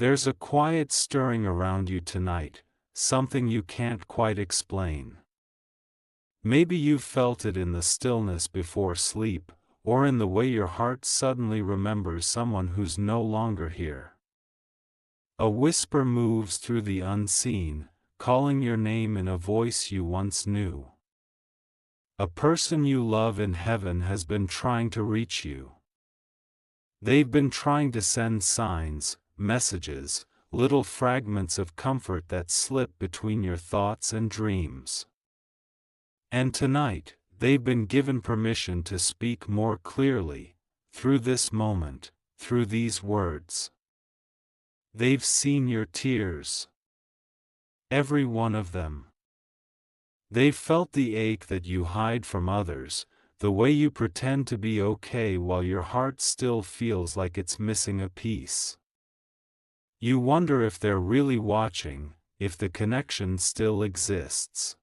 There's a quiet stirring around you tonight, something you can't quite explain. Maybe you've felt it in the stillness before sleep, or in the way your heart suddenly remembers someone who's no longer here. A whisper moves through the unseen, calling your name in a voice you once knew. A person you love in heaven has been trying to reach you. They've been trying to send signs, messages, little fragments of comfort that slip between your thoughts and dreams. And tonight, they've been given permission to speak more clearly, through this moment, through these words. They've seen your tears. Every one of them. They've felt the ache that you hide from others, the way you pretend to be okay while your heart still feels like it's missing a piece. You wonder if they're really watching, if the connection still exists.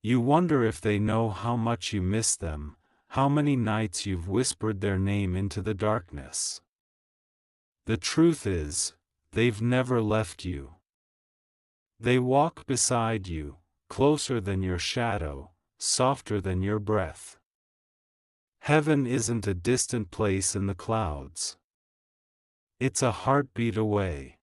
You wonder if they know how much you miss them, how many nights you've whispered their name into the darkness. The truth is, they've never left you. They walk beside you, closer than your shadow, softer than your breath. Heaven isn't a distant place in the clouds. It's a heartbeat away.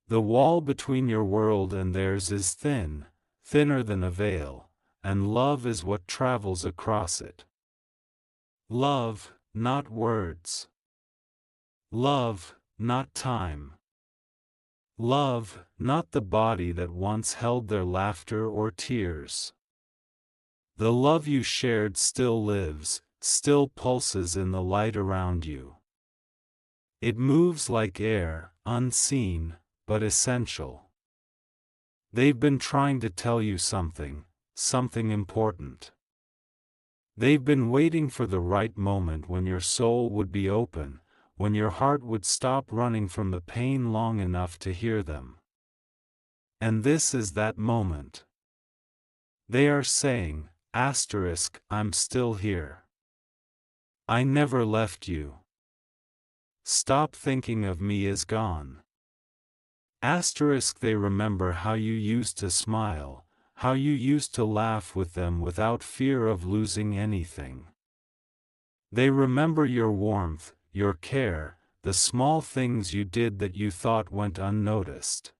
The wall between your world and theirs is thin, thinner than a veil, and love is what travels across it. Love, not words. Love, not time. Love, not the body that once held their laughter or tears. The love you shared still lives, still pulses in the light around you. It moves like air, unseen, but essential. They've been trying to tell you something, something important. They've been waiting for the right moment when your soul would be open, when your heart would stop running from the pain long enough to hear them. And this is that moment. They are saying, I'm still here. I never left you. Stop thinking of me as gone. They remember how you used to smile, how you used to laugh with them without fear of losing anything. They remember your warmth, your care, the small things you did that you thought went unnoticed.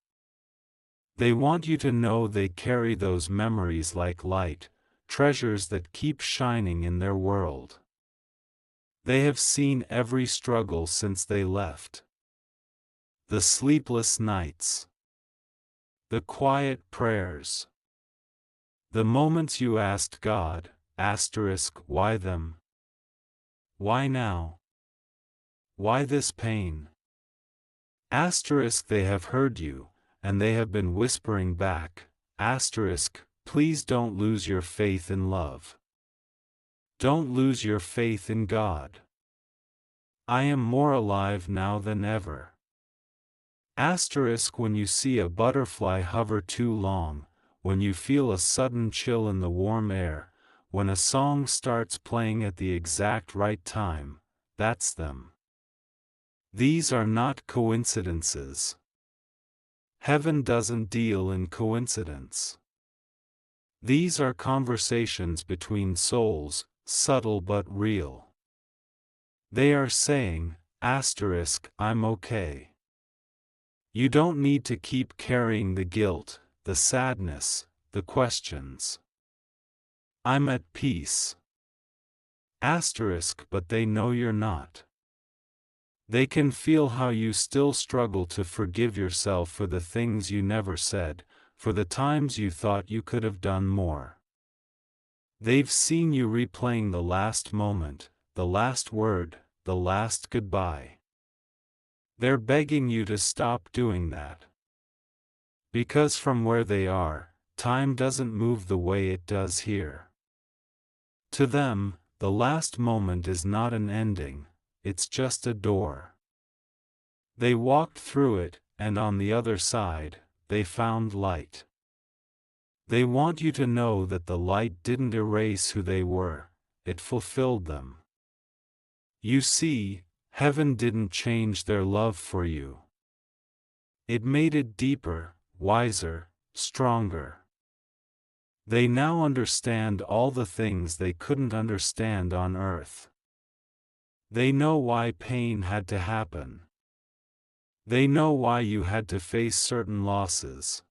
They want you to know they carry those memories like light, treasures that keep shining in their world. They have seen every struggle since they left. The sleepless nights. The quiet prayers. The moments you asked God, why them? Why now? Why this pain? They have heard you, and they have been whispering back, please don't lose your faith in love. Don't lose your faith in God. I am more alive now than ever. When you see a butterfly hover too long, when you feel a sudden chill in the warm air, when a song starts playing at the exact right time, that's them. These are not coincidences. Heaven doesn't deal in coincidence. These are conversations between souls, subtle but real. They are saying, I'm okay. You don't need to keep carrying the guilt, the sadness, the questions. I'm at peace. But they know you're not. They can feel how you still struggle to forgive yourself for the things you never said, for the times you thought you could have done more. They've seen you replaying the last moment, the last word, the last goodbye. They're begging you to stop doing that. Because from where they are, time doesn't move the way it does here. To them, the last moment is not an ending, it's just a door. They walked through it, and on the other side, they found light. They want you to know that the light didn't erase who they were, it fulfilled them. You see, heaven didn't change their love for you. It made it deeper, wiser, stronger. They now understand all the things they couldn't understand on earth. They know why pain had to happen. They know why you had to face certain losses.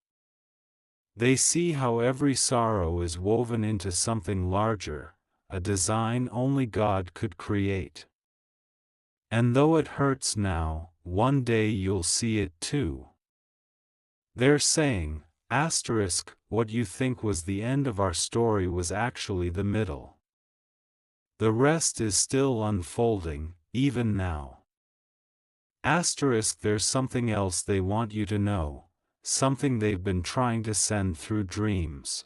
They see how every sorrow is woven into something larger, a design only God could create. And though it hurts now, one day you'll see it too. They're saying, what you think was the end of our story was actually the middle. The rest is still unfolding, even now. There's something else they want you to know, something they've been trying to send through dreams.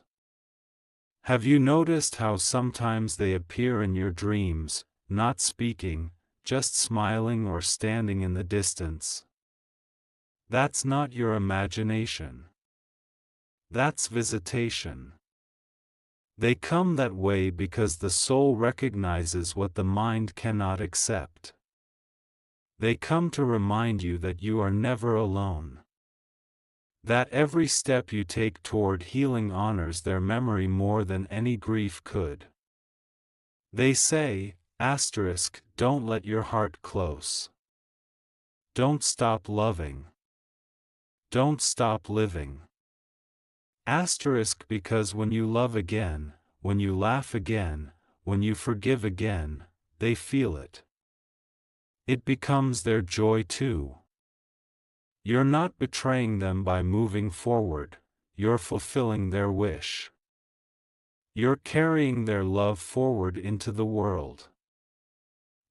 Have you noticed how sometimes they appear in your dreams, not speaking, just smiling or standing in the distance? That's not your imagination. That's visitation. They come that way because the soul recognizes what the mind cannot accept. They come to remind you that you are never alone. That every step you take toward healing honors their memory more than any grief could. They say, don't let your heart close. Don't stop loving. Don't stop living. Because when you love again, when you laugh again, when you forgive again, they feel it. It becomes their joy too. You're not betraying them by moving forward, you're fulfilling their wish. You're carrying their love forward into the world.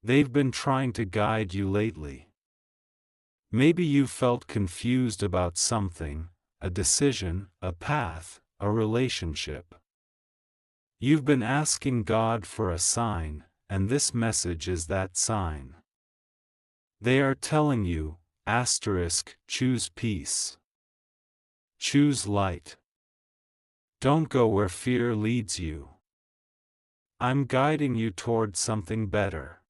They've been trying to guide you lately. Maybe you felt confused about something, a decision, a path, a relationship. You've been asking God for a sign, and this message is that sign. They are telling you, choose peace. Choose light. Don't go where fear leads you. I'm guiding you toward something better.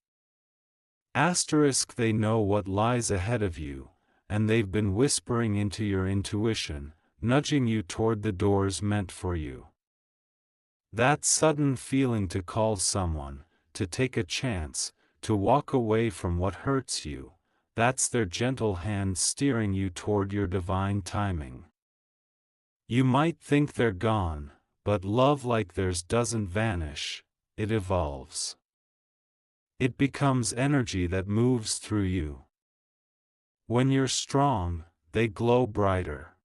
They know what lies ahead of you, and they've been whispering into your intuition, nudging you toward the doors meant for you. That sudden feeling to call someone, to take a chance, to walk away from what hurts you, that's their gentle hand steering you toward your divine timing. You might think they're gone, but love like theirs doesn't vanish, it evolves. It becomes energy that moves through you. When you're strong, they glow brighter.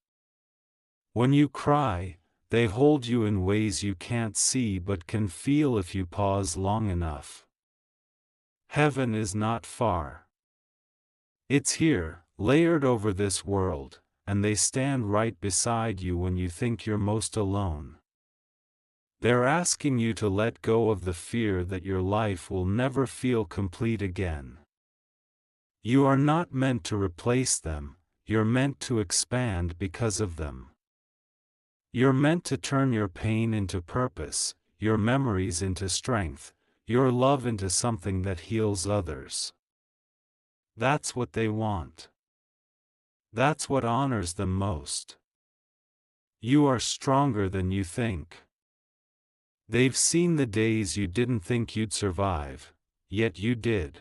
When you cry, they hold you in ways you can't see but can feel if you pause long enough. Heaven is not far. It's here, layered over this world, and they stand right beside you when you think you're most alone. They're asking you to let go of the fear that your life will never feel complete again. You are not meant to replace them, you're meant to expand because of them. You're meant to turn your pain into purpose, your memories into strength, your love into something that heals others. That's what they want. That's what honors them most. You are stronger than you think. They've seen the days you didn't think you'd survive, yet you did.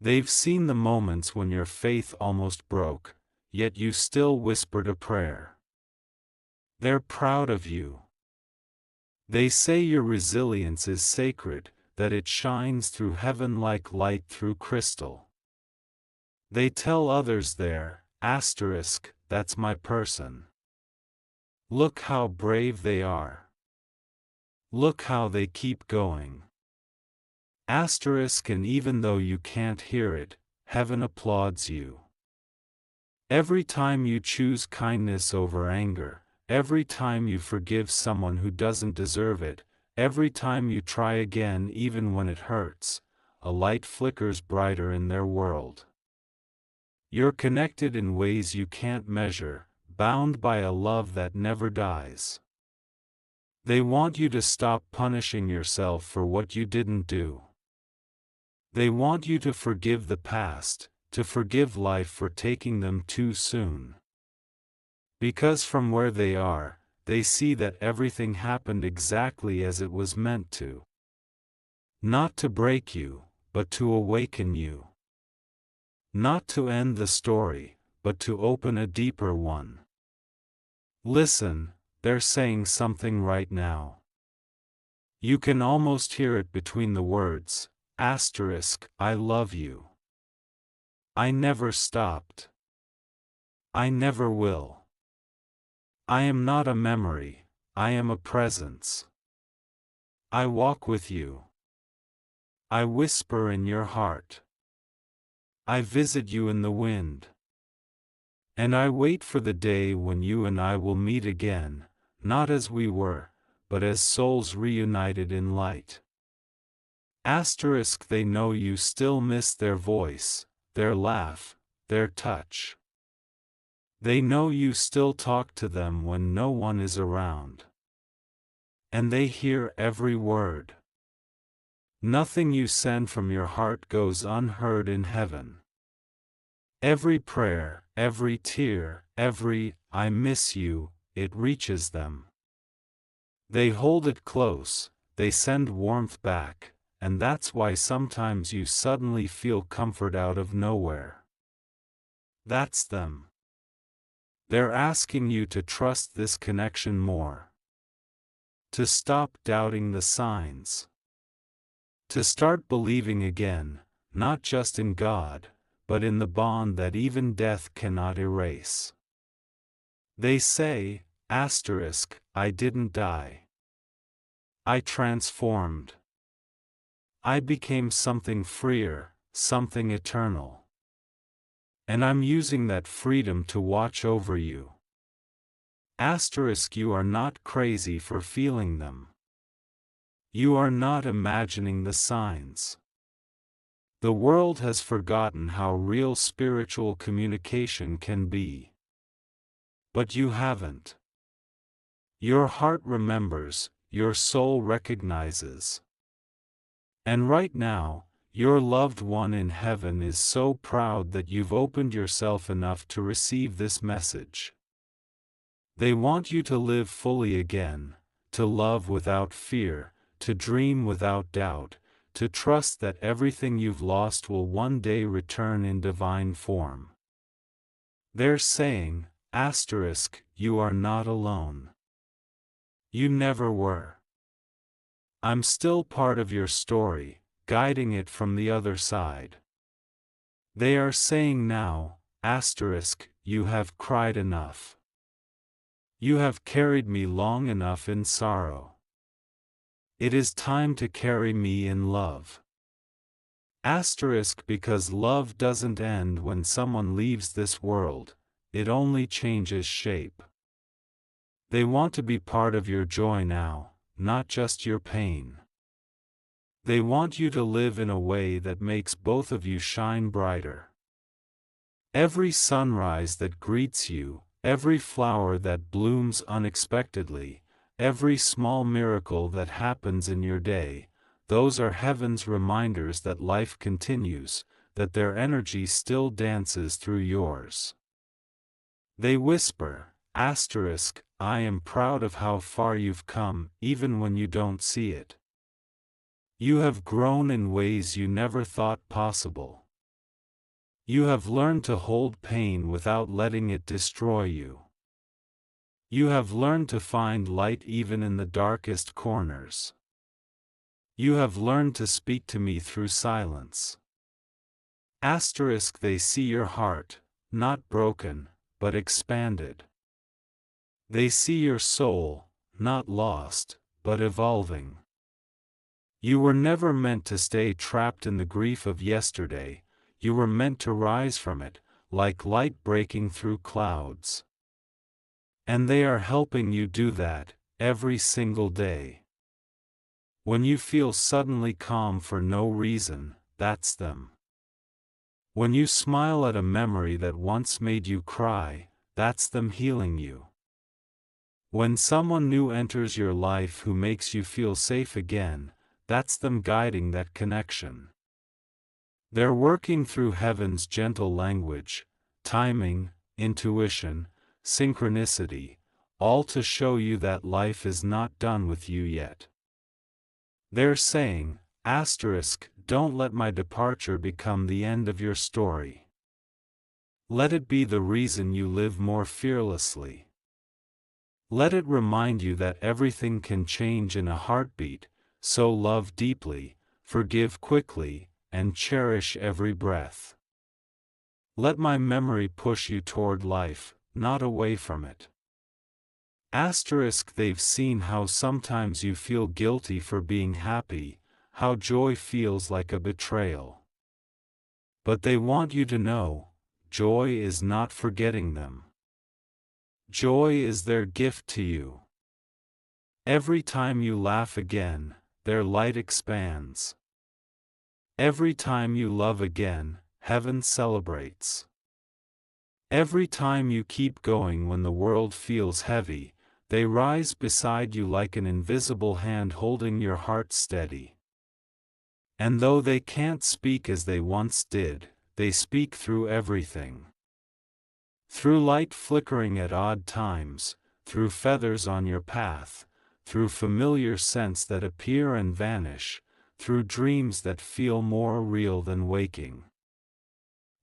They've seen the moments when your faith almost broke, yet you still whispered a prayer. They're proud of you. They say your resilience is sacred, that it shines through heaven like light through crystal. They tell others that's my person. Look how brave they are. Look how they keep going. And even though you can't hear it, heaven applauds you. Every time you choose kindness over anger, every time you forgive someone who doesn't deserve it, every time you try again even when it hurts, a light flickers brighter in their world. You're connected in ways you can't measure, bound by a love that never dies. They want you to stop punishing yourself for what you didn't do. They want you to forgive the past, to forgive life for taking them too soon. Because from where they are, they see that everything happened exactly as it was meant to. Not to break you, but to awaken you. Not to end the story, but to open a deeper one. Listen, they're saying something right now. You can almost hear it between the words, I love you. I never stopped. I never will. I am not a memory, I am a presence. I walk with you. I whisper in your heart. I visit you in the wind. And I wait for the day when you and I will meet again, not as we were, but as souls reunited in light. They know you still miss their voice, their laugh, their touch. They know you still talk to them when no one is around. And they hear every word. Nothing you send from your heart goes unheard in heaven. Every prayer, every tear, every "I miss you," it reaches them. They hold it close, they send warmth back, and that's why sometimes you suddenly feel comfort out of nowhere. That's them. They're asking you to trust this connection more. To stop doubting the signs. To start believing again, not just in God, but in the bond that even death cannot erase. They say, I didn't die. I transformed. I became something freer, something eternal. And I'm using that freedom to watch over you. You are not crazy for feeling them. You are not imagining the signs. The world has forgotten how real spiritual communication can be. But you haven't. Your heart remembers, your soul recognizes. And right now, your loved one in heaven is so proud that you've opened yourself enough to receive this message. They want you to live fully again, to love without fear, to dream without doubt, to trust that everything you've lost will one day return in divine form. They're saying, you are not alone. You never were. I'm still part of your story, guiding it from the other side. They are saying now, you have cried enough. You have carried me long enough in sorrow. It is time to carry me in love. Because love doesn't end when someone leaves this world, it only changes shape. They want to be part of your joy now, not just your pain. They want you to live in a way that makes both of you shine brighter. Every sunrise that greets you, every flower that blooms unexpectedly, every small miracle that happens in your day, those are heaven's reminders that life continues, that their energy still dances through yours. They whisper, I am proud of how far you've come, even when you don't see it. You have grown in ways you never thought possible. You have learned to hold pain without letting it destroy you. You have learned to find light even in the darkest corners. You have learned to speak to me through silence. They see your heart, not broken, but expanded. They see your soul, not lost, but evolving. You were never meant to stay trapped in the grief of yesterday, you were meant to rise from it, like light breaking through clouds. And they are helping you do that, every single day. When you feel suddenly calm for no reason, that's them. When you smile at a memory that once made you cry, that's them healing you. When someone new enters your life who makes you feel safe again, that's them guiding that connection. They're working through heaven's gentle language, timing, intuition, synchronicity, all to show you that life is not done with you yet. They're saying, don't let my departure become the end of your story. Let it be the reason you live more fearlessly. Let it remind you that everything can change in a heartbeat, so love deeply, forgive quickly, and cherish every breath. Let my memory push you toward life, not away from it. They've seen how sometimes you feel guilty for being happy, how joy feels like a betrayal. But they want you to know, joy is not forgetting them. Joy is their gift to you. Every time you laugh again, their light expands. Every time you love again, heaven celebrates. Every time you keep going when the world feels heavy, they rise beside you like an invisible hand holding your heart steady. And though they can't speak as they once did, they speak through everything. Through light flickering at odd times, through feathers on your path, through familiar scents that appear and vanish, through dreams that feel more real than waking.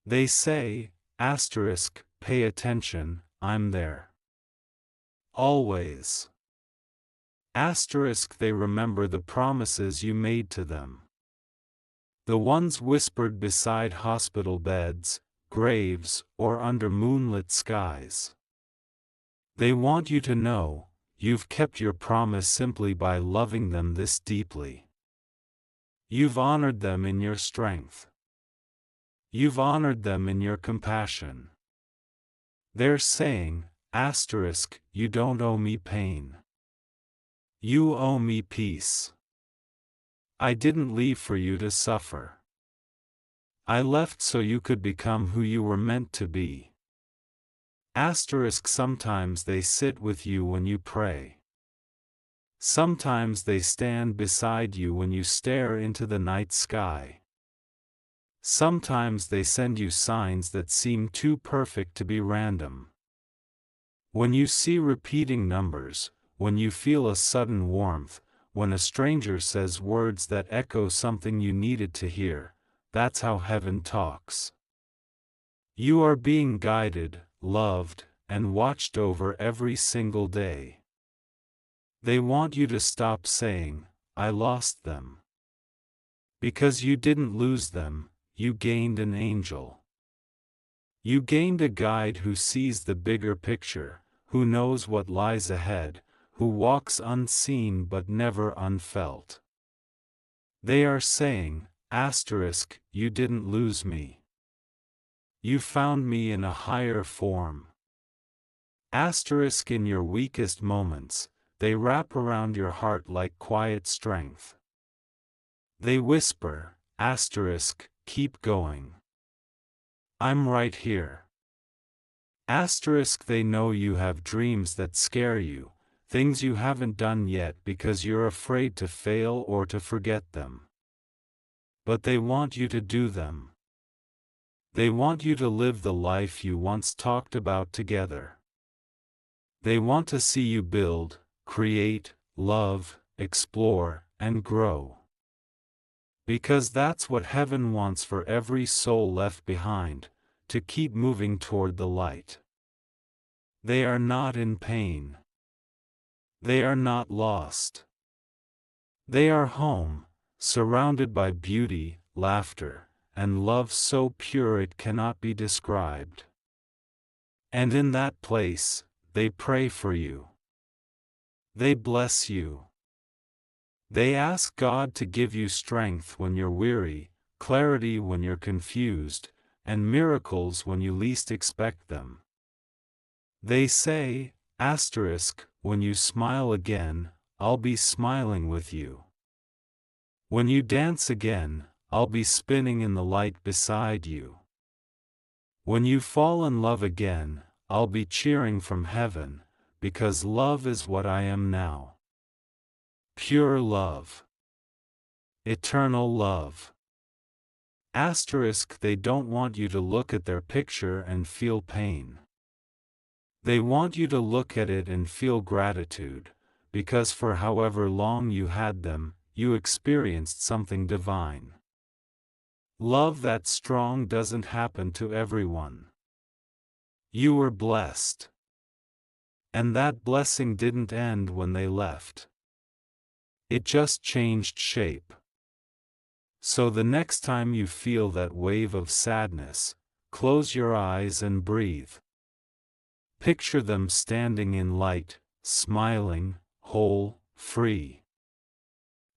They say, pay attention, I'm there. Always. They remember the promises you made to them. The ones whispered beside hospital beds, graves, or under moonlit skies. They want you to know, you've kept your promise simply by loving them this deeply. You've honored them in your strength. You've honored them in your compassion. They're saying, you don't owe me pain. You owe me peace. I didn't leave for you to suffer. I left so you could become who you were meant to be. Sometimes they sit with you when you pray. Sometimes they stand beside you when you stare into the night sky. Sometimes they send you signs that seem too perfect to be random. When you see repeating numbers, when you feel a sudden warmth, when a stranger says words that echo something you needed to hear, that's how heaven talks. You are being guided, loved, and watched over every single day. They want you to stop saying, I lost them. Because you didn't lose them, you gained an angel. You gained a guide who sees the bigger picture, who knows what lies ahead, who walks unseen but never unfelt. They are saying, you didn't lose me. You found me in a higher form. In your weakest moments, they wrap around your heart like quiet strength. They whisper, keep going. I'm right here. They know you have dreams that scare you, things you haven't done yet because you're afraid to fail or to forget them. But they want you to do them. They want you to live the life you once talked about together. They want to see you build, create, love, explore, and grow. Because that's what heaven wants for every soul left behind, to keep moving toward the light. They are not in pain. They are not lost. They are home, surrounded by beauty, laughter, and love so pure it cannot be described. And in that place, they pray for you. They bless you. They ask God to give you strength when you're weary, clarity when you're confused, and miracles when you least expect them. They say, when you smile again, I'll be smiling with you. When you dance again, I'll be spinning in the light beside you. When you fall in love again, I'll be cheering from heaven, because love is what I am now. Pure love. Eternal love. Asterisk, they don't want you to look at their picture and feel pain. They want you to look at it and feel gratitude, because for however long you had them, you experienced something divine. Love that strong doesn't happen to everyone. You were blessed. And that blessing didn't end when they left. It just changed shape. So the next time you feel that wave of sadness, close your eyes and breathe. Picture them standing in light, smiling, whole, free.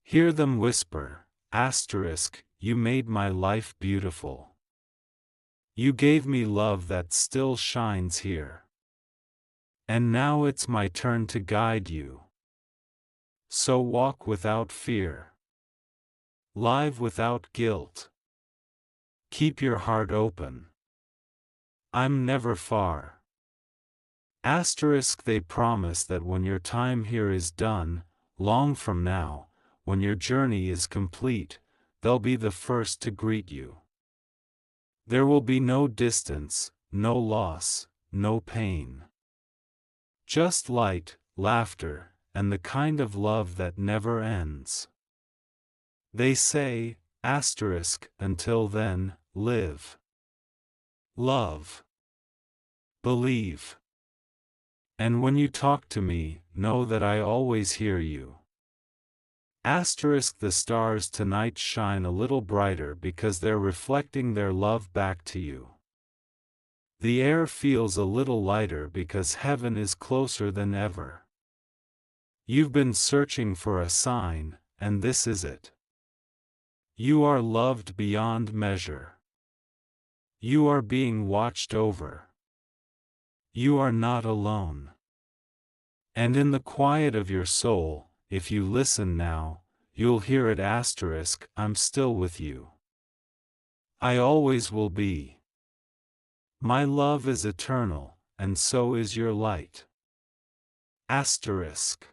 Hear them whisper, asterisk, you made my life beautiful. You gave me love that still shines here. And now it's my turn to guide you. So walk without fear. Live without guilt. Keep your heart open. I'm never far. Asterisk, they promise that when your time here is done, long from now, when your journey is complete, they'll be the first to greet you. There will be no distance, no loss, no pain. Just light, laughter, and the kind of love that never ends. They say, asterisk, until then, live. Love. Believe. And when you talk to me, know that I always hear you. Asterisk, the stars tonight shine a little brighter because they're reflecting their love back to you. The air feels a little lighter because heaven is closer than ever. You've been searching for a sign, and this is it. You are loved beyond measure. You are being watched over. You are not alone. And in the quiet of your soul, if you listen now, you'll hear it asterisk, I'm still with you. I always will be. My love is eternal, and so is your light. Asterisk.